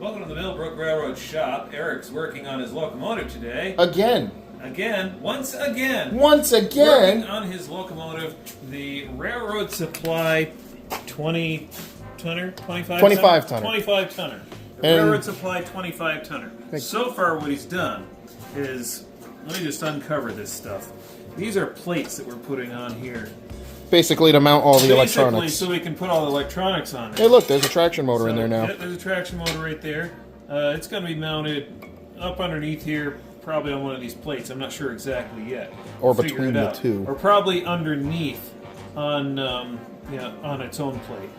Welcome to the Millbrook Railroad shop. Eric's working on his locomotive today. Once again. Working on his locomotive, the Railroad Supply 25tonner. 25tonner. The Railroad Supply 25-tonner. So far what he's done is, let me just uncover this stuff. These are plates that we're putting on here. Basically to mount all the electronics. So we can put all the electronics on it. Hey look, there's a traction motor in there now. Yeah, there's a traction motor right there. It's going to be mounted up underneath here, probably on one of these plates. I'm not sure exactly yet. Or between the two. Or probably underneath on on its own plate.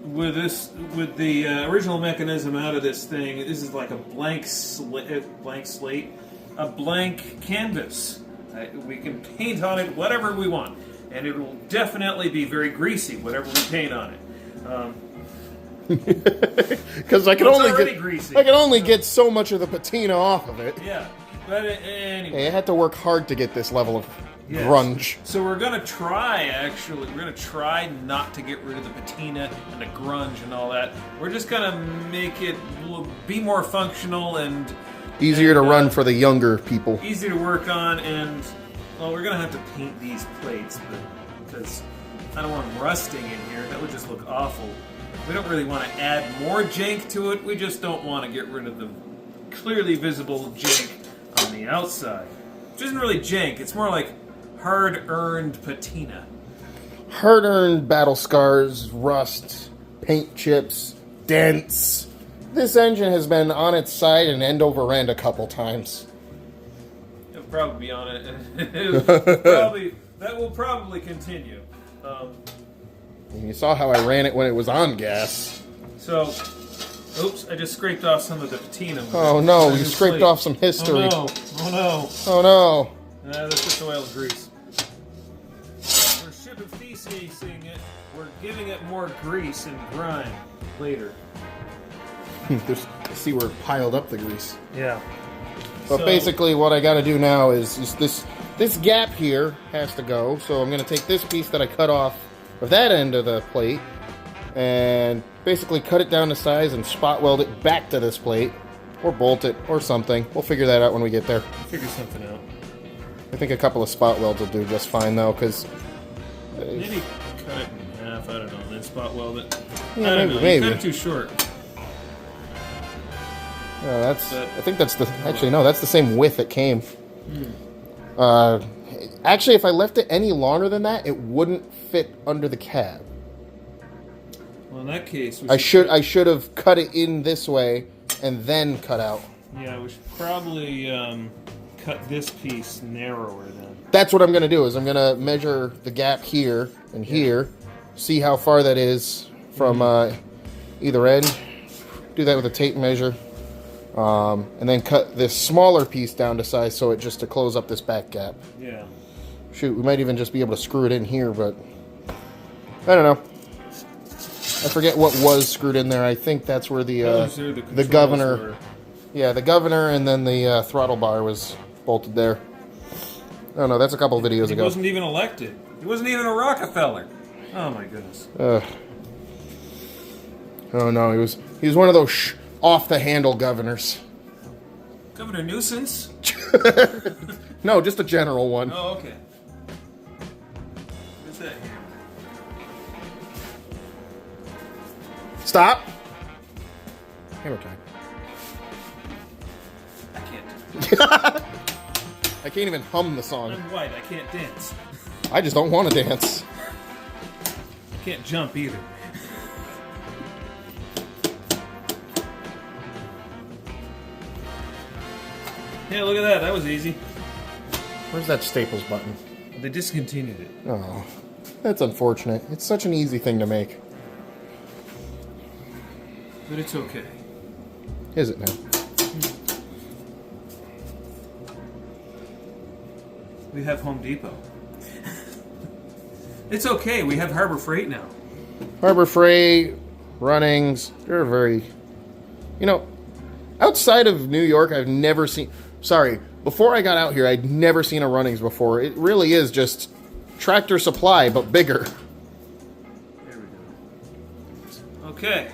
With the original mechanism out of this thing, this is like a blank slate, a blank canvas. We can paint on it whatever we want, and it will definitely be very greasy, whatever we paint on it. Because I can only get so much of the patina off of it. Yeah, but anyway, hey, I had to work hard to get this level of grunge. So we're gonna try not to get rid of the patina and the grunge and all that. We're just gonna make it be more functional and easier to run for the younger people. Easy to work on, and well, we're gonna have to paint these plates, because I don't want them rusting in here. That would just look awful. We don't really want to add more jank to it. We just don't want to get rid of the clearly visible jank on the outside, which isn't really jank. It's more like hard-earned patina. Hard-earned battle scars, rust, paint chips, dents. This engine has been on its side and end over end a couple times. It'll probably be on it. That will probably continue. You saw how I ran it when it was on gas. So, oops, I just scraped off some of the patina. Oh no, you scraped off some history. Oh no. Oh no. That's just oil and grease. We're facing it. We're giving it more grease and grime later. See where it piled up the grease. Yeah. But basically what I got to do now is this gap here has to go. So I'm going to take this piece that I cut off of that end of the plate and basically cut it down to size and spot weld it back to this plate, or bolt it or something. We'll figure that out when we get there. Figure something out. I think a couple of spot welds will do just fine though, because maybe cut it in half. I don't know. Then spot weld it. Yeah, I don't know. maybe. You cut it too short. I think that's the... Actually, no, that's the same width it came. Actually, if I left it any longer than that, it wouldn't fit under the cab. Well, in that case... I should have cut it in this way and then cut out. Yeah, we should probably cut this piece narrower then. That's what I'm going to do, is I'm going to measure the gap here and here, see how far that is from either end, do that with a tape measure. And then cut this smaller piece down to size so it just to close up this back gap. Yeah. Shoot, we might even just be able to screw it in here, but I don't know. I forget what was screwed in there. I think that's where the governor, the governor, and then the throttle bar was bolted there. I don't know. That's a couple of videos ago. He wasn't even elected. He wasn't even a Rockefeller. Oh my goodness. Oh no, he was one of those off the handle governors. Governor Nuisance? No, just a general one. Oh, okay. What's that here? Stop. Hammer time. I can't. I can't even hum the song. I'm white. I can't dance. I just don't want to dance. I can't jump either. Yeah, look at that. That was easy. Where's that Staples button? They discontinued it. Oh, that's unfortunate. It's such an easy thing to make. But it's okay. Is it now? We have Home Depot. It's okay. We have Harbor Freight now. Harbor Freight, Runnings, they're very... You know, outside of New York, I've never seen... Sorry, before I got out here, I'd never seen a Runnings before. It really is just Tractor Supply, but bigger. There we go. Okay,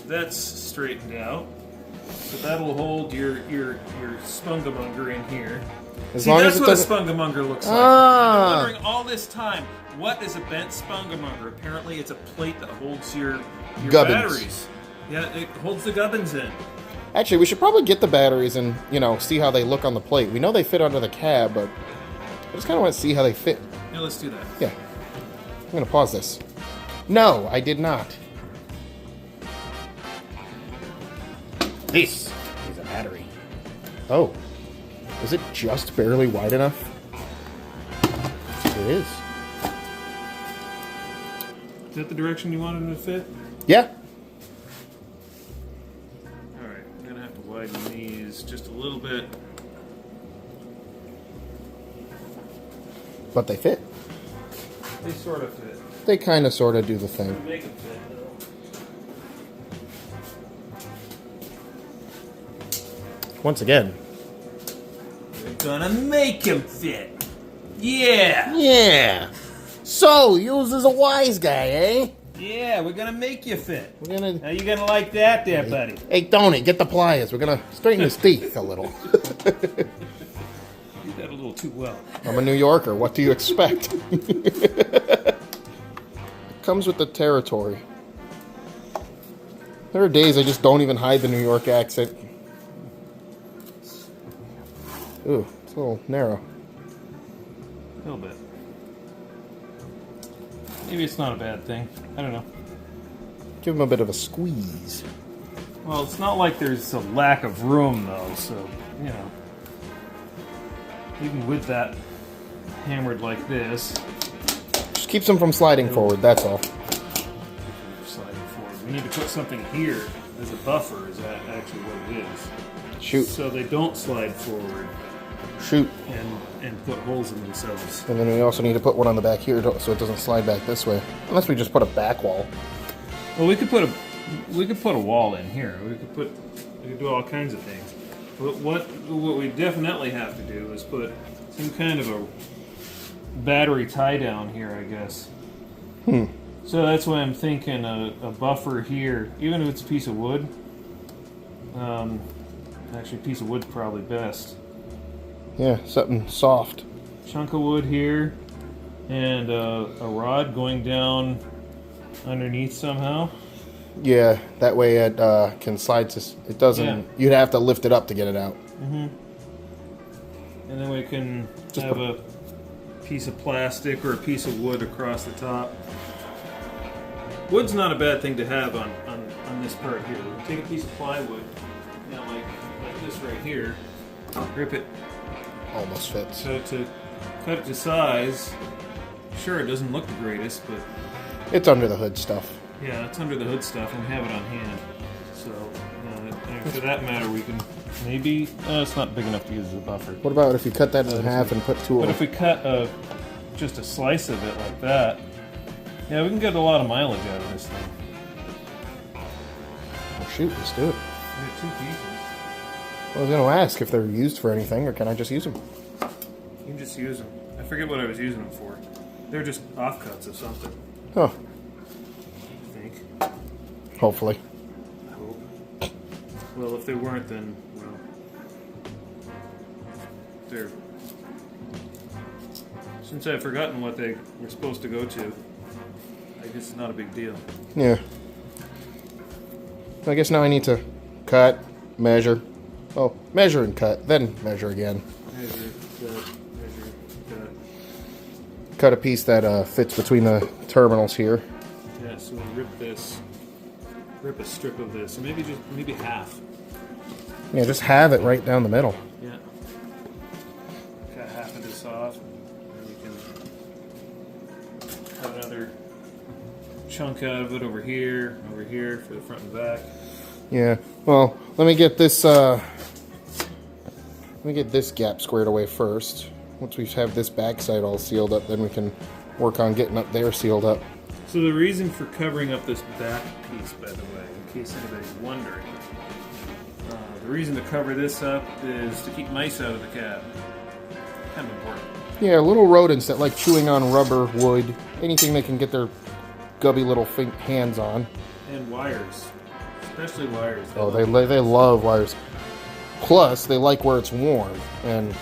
that's straightened out. So that'll hold your spungamonger in here. See, that's what a spungamonger looks like. Ah. I'm wondering all this time, what is a bent spungamonger? Apparently, it's a plate that holds your batteries. Yeah, it holds the gubbins in. Actually, we should probably get the batteries and, see how they look on the plate. We know they fit under the cab, but I just kind of want to see how they fit. Yeah, let's do that. Yeah. I'm going to pause this. No, I did not. This is a battery. Oh. Is it just barely wide enough? It is. Is that the direction you wanted it to fit? Yeah. Alright, I'm going to have to widen these just a little bit. But they fit. They sort of fit. They kind of sort of do the thing. Make them fit, though. Once again. We're gonna make him fit. Yeah. Yeah. So, Yules is a wise guy, eh? Yeah, we're gonna make you fit. We're gonna. Now you gonna like that, there, buddy. Hey, Tony, get the pliers. We're gonna straighten his teeth a little. You did that a little too well. I'm a New Yorker. What do you expect? It comes with the territory. There are days I just don't even hide the New York accent. Ooh, it's a little narrow. A little bit. Maybe it's not a bad thing. I don't know. Give him a bit of a squeeze. Well, it's not like there's a lack of room, though, so, even with that hammered like this. Just keeps him from sliding forward, that's all. Sliding forward. We need to put something here as a buffer, is that actually what it is. Shoot. So they don't slide forward. Shoot. And put holes in themselves. And then we also need to put one on the back here so it doesn't slide back this way. Unless we just put a back wall. Well, we could put a wall in here. We could do all kinds of things. But what we definitely have to do is put some kind of a battery tie down here, I guess. So that's why I'm thinking a buffer here, even if it's a piece of wood. Actually, a piece of wood's probably best. Yeah, something soft. Chunk of wood here, and a rod going down underneath somehow. Yeah, that way it can slide. It doesn't. Yeah. You'd have to lift it up to get it out. And then we can just have a piece of plastic or a piece of wood across the top. Wood's not a bad thing to have on this part here. We can take a piece of plywood, like this right here, rip it. Almost fits. So to cut it to size, sure, it doesn't look the greatest, but it's under the hood stuff. Yeah, it's under the hood stuff, and we have it on hand. So, and for that matter, we can maybe. It's not big enough to use as a buffer. What about if you cut that in half and put two of them? But if we cut just a slice of it like that, yeah, we can get a lot of mileage out of this thing. Well, shoot, let's do it. We have 2 pieces. I was going to ask if they're used for anything, or can I just use them? You can just use them. I forget what I was using them for. They're just offcuts of something. Oh. I think. Hopefully. I hope. Well, if they weren't, then, well, they're... Since I've forgotten what they were supposed to go to, I guess it's not a big deal. Yeah. I guess now I need to cut, measure. Oh, measure and cut, then measure again. Measure, cut. Cut a piece that fits between the terminals here. Yeah, so we'll rip a strip of this, so maybe half. Yeah, just have it right down the middle. Yeah. Cut half of this off, and you can have another chunk out of it over here for the front and back. Yeah. Well, let me get this gap squared away first. Once we have this backside all sealed up, then we can work on getting up there sealed up. So the reason for covering up this back piece, by the way, in case anybody's wondering, the reason to cover this up is to keep mice out of the cab. Kind of important. Yeah, little rodents that like chewing on rubber, wood, anything they can get their gubby little hands on. And wires. Especially wires. Oh, they love wires. Plus, they like where it's warm. And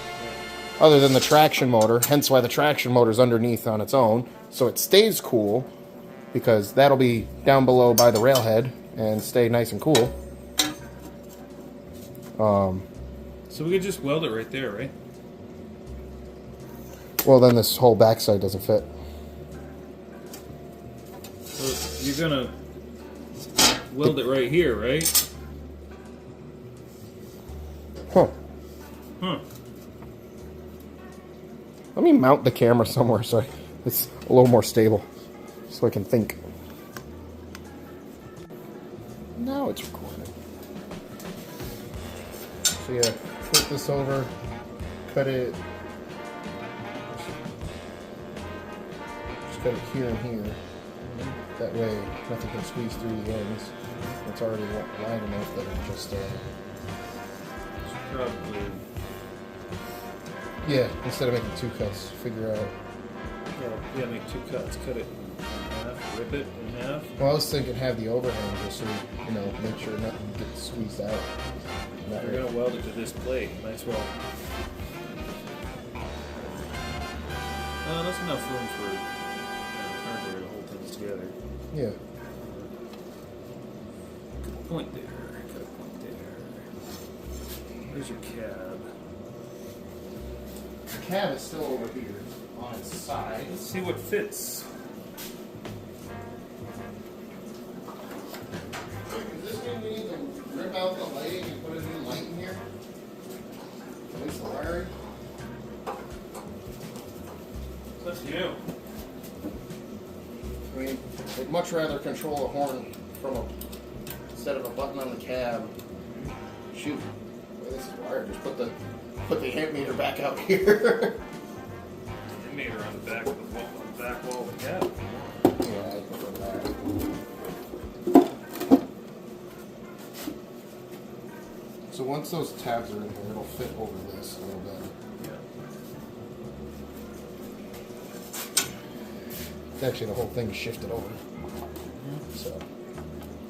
other than the traction motor, hence why the traction motor is underneath on its own, so it stays cool, because that'll be down below by the railhead and stay nice and cool. So we could just weld it right there, right? Well, then this whole backside doesn't fit. So you're gonna weld it right here, right? Huh. Huh. Let me mount the camera somewhere so it's a little more stable, so I can think. Now it's recording. So yeah, flip this over, cut it. Just cut it here and here. That way, nothing can squeeze through the ends. It's already wide enough that it just. Probably. Yeah, instead of making two cuts, figure out. Yeah, make two cuts. Cut it in half, rip it in half. Well, I was thinking have the overhang just so make sure nothing gets squeezed out. You're gonna weld it to this plate. Might as well. That's enough room for hardware to hold things together. Yeah. Good point there. Good point there. Where's your cab? The cab is still over here on its side. Let's see what fits. Is this mean we need to rip out the lighting and put a new light in here? At least the wiring? It's up to you. I mean, I'd much rather control a horn from instead of a button on the cab. Shoot, well, this is wired. Just put the amp meter back out here. Amp meter on the back of the wall, on the back wall of the cab. Yeah, I prefer that. So once those tabs are in here, it'll fit over this a little bit. Yeah. Actually, the whole thing shifted over. So.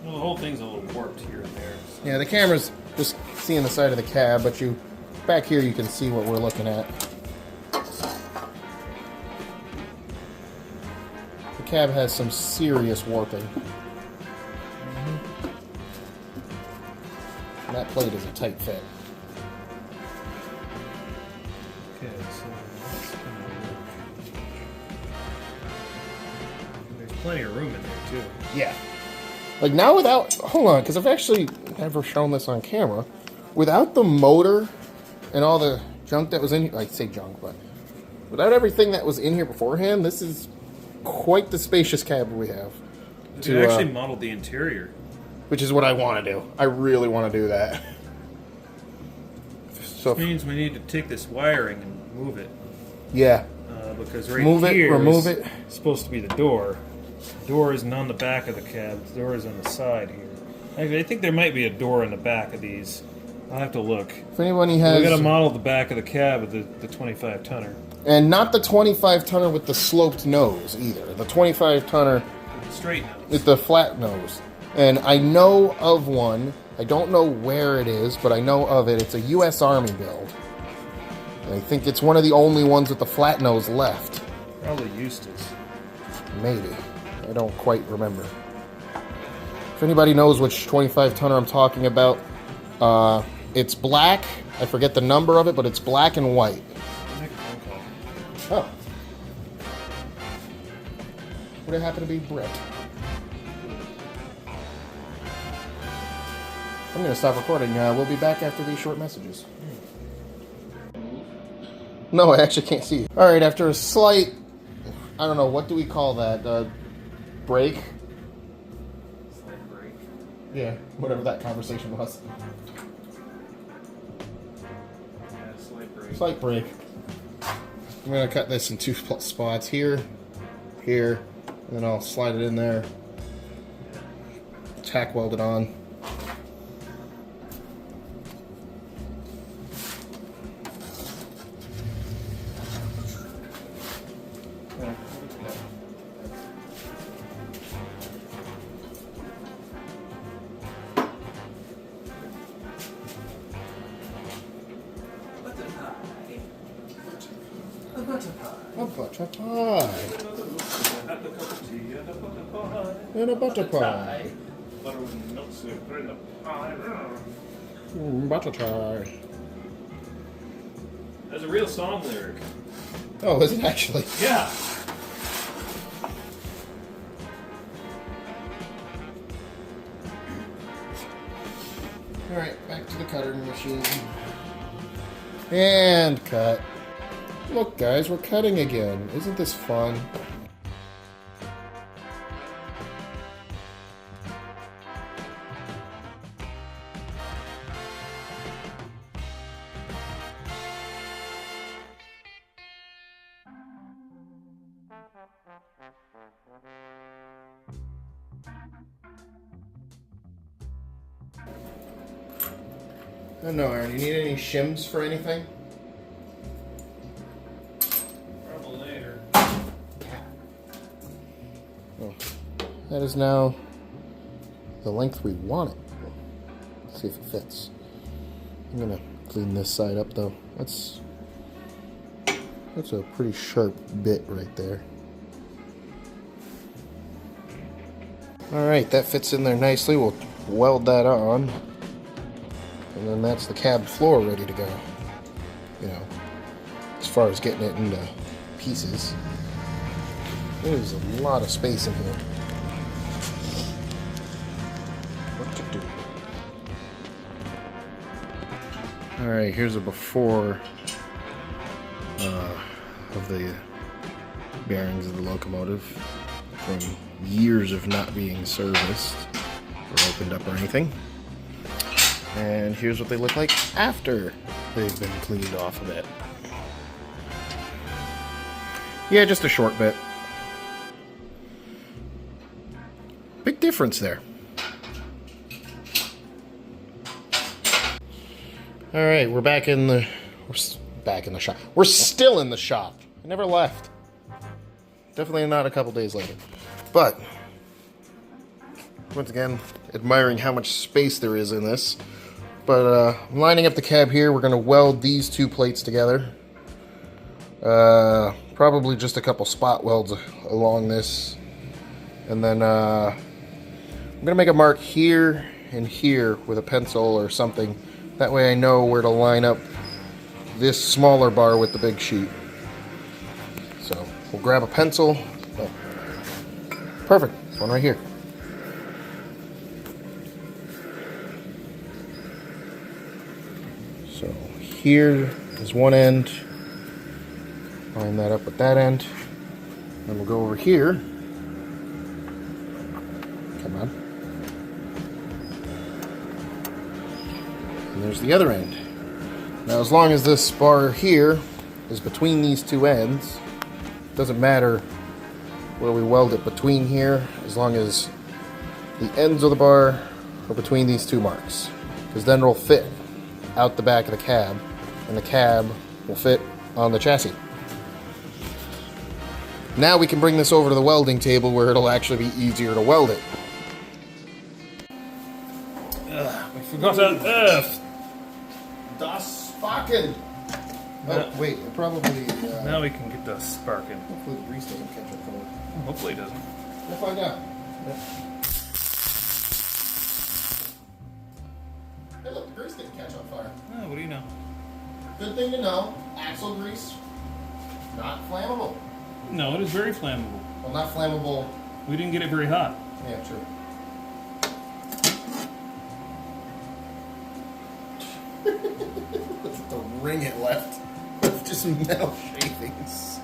Well, the whole thing's a little warped here and there. So. Yeah, the camera's just seeing the side of the cab, but back here you can see what we're looking at. The cab has some serious warping. And that plate is a tight fit. Okay, so that's gonna work. There's plenty of room in there too. Yeah. Like now hold on, because I've actually never shown this on camera. Without the motor and all the junk that was in here, I say junk, but without everything that was in here beforehand, this is quite the spacious cab we have. We actually modeled the interior. Which is what I want to do. I really want to do that. So Which means we need to take this wiring and move it. Yeah. Because right move here it, remove is it. supposed to be the door. The door isn't on the back of the cab. The door is on the side here. Actually, I think there might be a door in the back of these. I'll have to look. If anybody has... We got to model the back of the cab of the 25-tonner. And not the 25-tonner with the sloped nose either. The 25-tonner... Straight nose. With the flat nose. And I know of one. I don't know where it is, but I know of it. It's a U.S. Army build. And I think it's one of the only ones with the flat nose left. Probably Eustace. Maybe. I don't quite remember. If anybody knows which 25-tonner I'm talking about, it's black. I forget the number of it, but it's black and white. Oh. Would it happen to be Brett? I'm going to stop recording. We'll be back after these short messages. No, I actually can't see you. Alright, after a slight... I don't know, what do we call that? Break? Slight break. Yeah, whatever that conversation was. Yeah, slight break. Slight break. I'm going to cut this in two spots. Here, and then I'll slide it in there. Tack weld it on. A butter pie. And a cup of tea and a butter pie. And a butter pie. Butter with milk super in the pie. Butter pie. That's a real song lyric. Oh, is it actually? Yeah. Alright, back to the cutting machine. And cut. Look, guys, we're cutting again. Isn't this fun? I don't know, Aaron. You need any shims for anything? Probably later. Oh, that is now the length we want it. Let's see if it fits. I'm gonna clean this side up though. That's a pretty sharp bit right there. Alright, that fits in there nicely. We'll weld that on. And then that's the cab floor ready to go. You know, as far as getting it into pieces. There's a lot of space in here. What to do? Alright, here's a before of the bearings of the locomotive from years of not being serviced or opened up or anything. And here's what they look like after they've been cleaned off of it. Yeah, just a short bit. Big difference there. Alright, we're back in the... back in the shop. We're still in the shop. I never left. Definitely not a couple days later. But, once again, admiring how much space there is in this. But I'm lining up the cab here. We're going to weld these two plates together. Probably just a couple spot welds along this. And then I'm going to make a mark here and here with a pencil or something. That way I know where to line up this smaller bar with the big sheet. So we'll grab a pencil. Oh, perfect. One right here. So here is one end. Line that up with that end. Then we'll go over here. Come on. And there's the other end. Now as long as this bar here is between these two ends, it doesn't matter where we weld it between here, as long as the ends of the bar are between these two marks. Because then it'll fit out the back of the cab, and the cab will fit on the chassis. Now we can bring this over to the welding table where it'll actually be easier to weld it. We forgot an F. Das Sparken! Oh, wait, it probably... Now we can get the sparking. hopefully the grease doesn't catch up for it. Hopefully it doesn't. We'll find out. Yep. Hey look, the grease didn't catch on fire. Oh, what do you know? Good thing to know, axle grease, not flammable. No, it is very flammable. Well, not flammable. We didn't get it very hot. Yeah, true. Look at the ring it left. It's just metal shavings.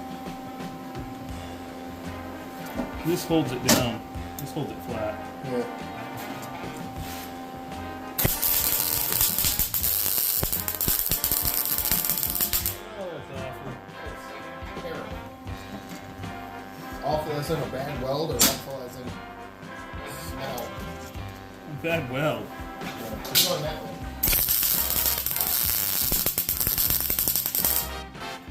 This holds it down. This holds it flat. Yeah. Oh, that's awful. It's terrible. Awful as in a bad weld, or awful as in smell? Bad weld. Yeah. It's going that way.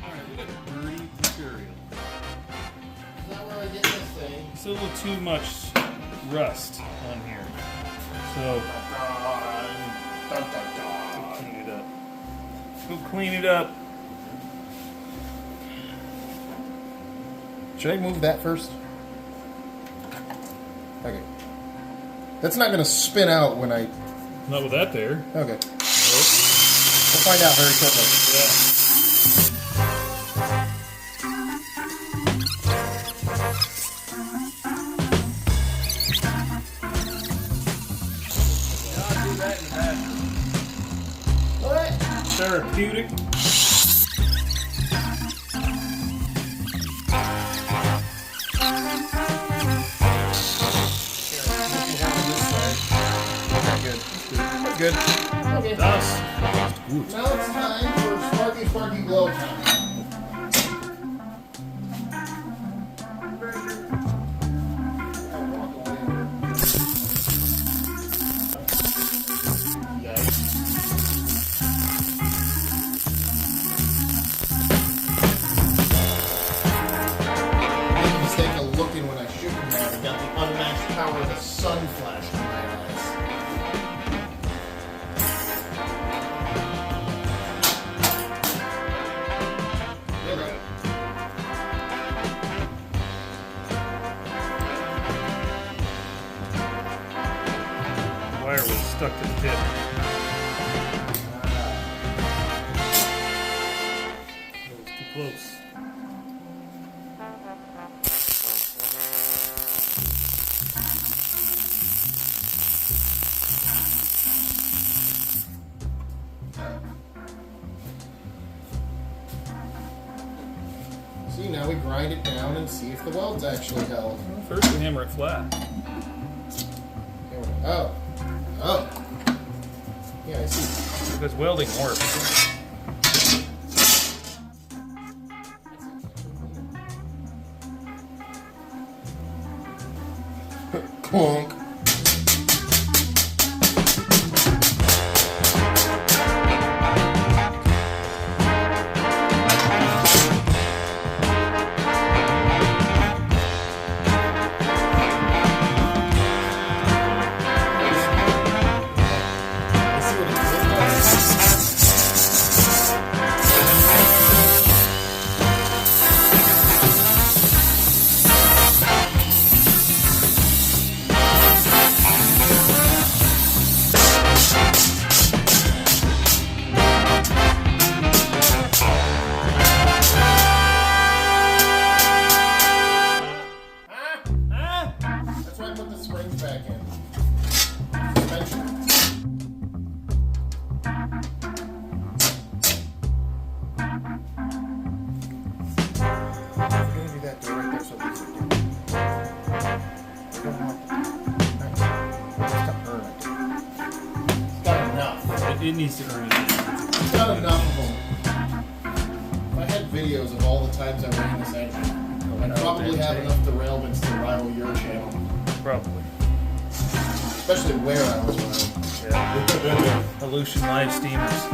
Alright, we got dirty material. Is that where I get this thing? It's a little too much rust on here. So, Dun, dun, dun. go clean it up. Go clean it up. Should I move that first? Okay. That's not going to spin out when I... Not with that there. Okay. We'll find out very quickly. Yeah. What? Therapeutic. Good. Okay. Das. Now it's time for Sparky Glow time. Mistake of looking when I shoot him there. I got the unmatched power of the sun flash in my eyes. Wire was stuck to the tip. That was too close. See, now we grind it down and see if the weld's actually held. Well, first we hammer it flat. Oh. Oh. Yeah, I see. Because welding works. Clunk. That's why I put the springs back in. Suspension. I'm going to do that door right there so these are doing. I don't want that. Nice. Just to earn it. It's got enough. It needs to earn it. It's got enough of them. If I had videos of all the times I ran this engine, I'd probably have enough derailments to rival your channel. Probably. Especially where I was running. Yeah. Aleutian live steamers.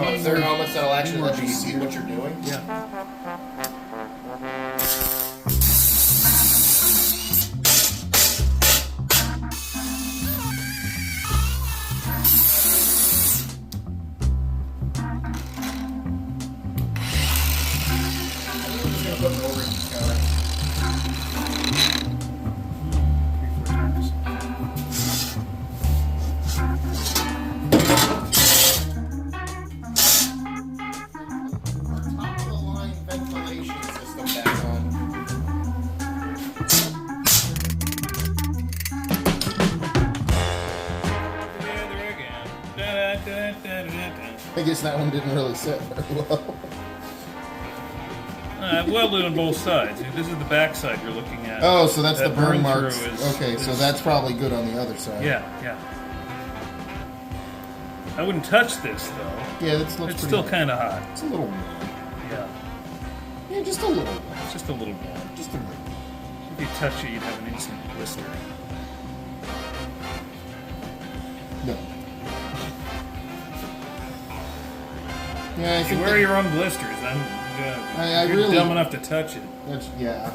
Is there helmets that'll actually let you see what you're doing? Yeah. I'm just gonna put an O-ring counter. Top-of-the-line ventilation system back on. I guess that one didn't really sit very well. I've welded on both sides. This is the back side you're looking at. Oh, so that's That the burn burn marks. through is- Okay, so is- that's probably good on the other side. Yeah. I wouldn't touch this though. Yeah, this looks It's pretty still good. kind of hot. It's a little warm. Yeah, Yeah, just a little warm. just a little warm. Just a little. If you touch it, you'd have an instant blister. No. Yeah, I You think wear your own blisters. You're really- dumb enough to touch it. yeah.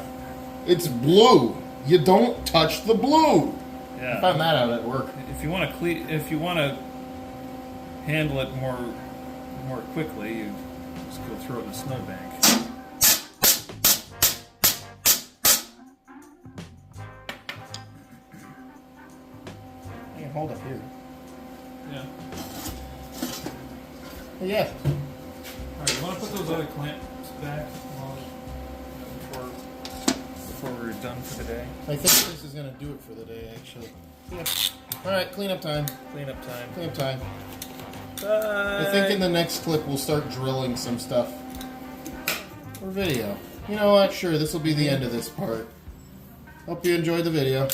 It's blue. You don't touch the blue. Yeah. I found that out at work. If you want to handle it more quickly, you just go throw it in a snowbank. I can hold up here. Yeah. Yeah. All right, you want to put those other clamps back before we're done for the day? I think this is going to do it for the day, actually. Yeah. All right, cleanup time. Cleanup time. Cleanup time. Bye. I think in the next clip we'll start drilling some stuff for video. You know what? Sure, this will be the end of this part. Hope you enjoyed the video.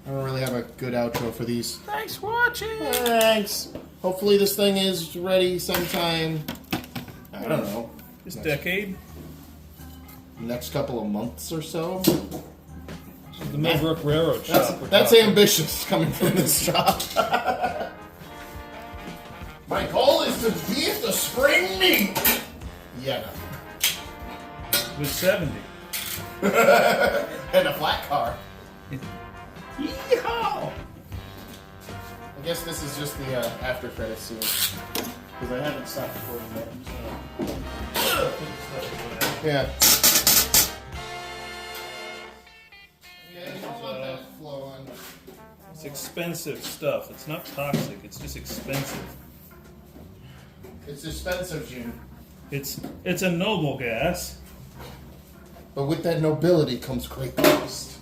I don't really have a good outro for these. Thanks for watching. Thanks. Hopefully this thing is ready sometime. I don't know. This decade. Next couple of months or so. This is the Millbrook Railroad shop. That's ambitious coming from this shop. My goal is to beat the spring meet. Yeah. With 70. And a flat car. Yeehaw! I guess this is just the after credit scene. Because I haven't stopped recording yet. So. Yeah. Yeah, you don't want that flowing. It's expensive stuff. It's not toxic. It's just expensive. It's expensive, Jim. It's a noble gas. But with that nobility comes great cost.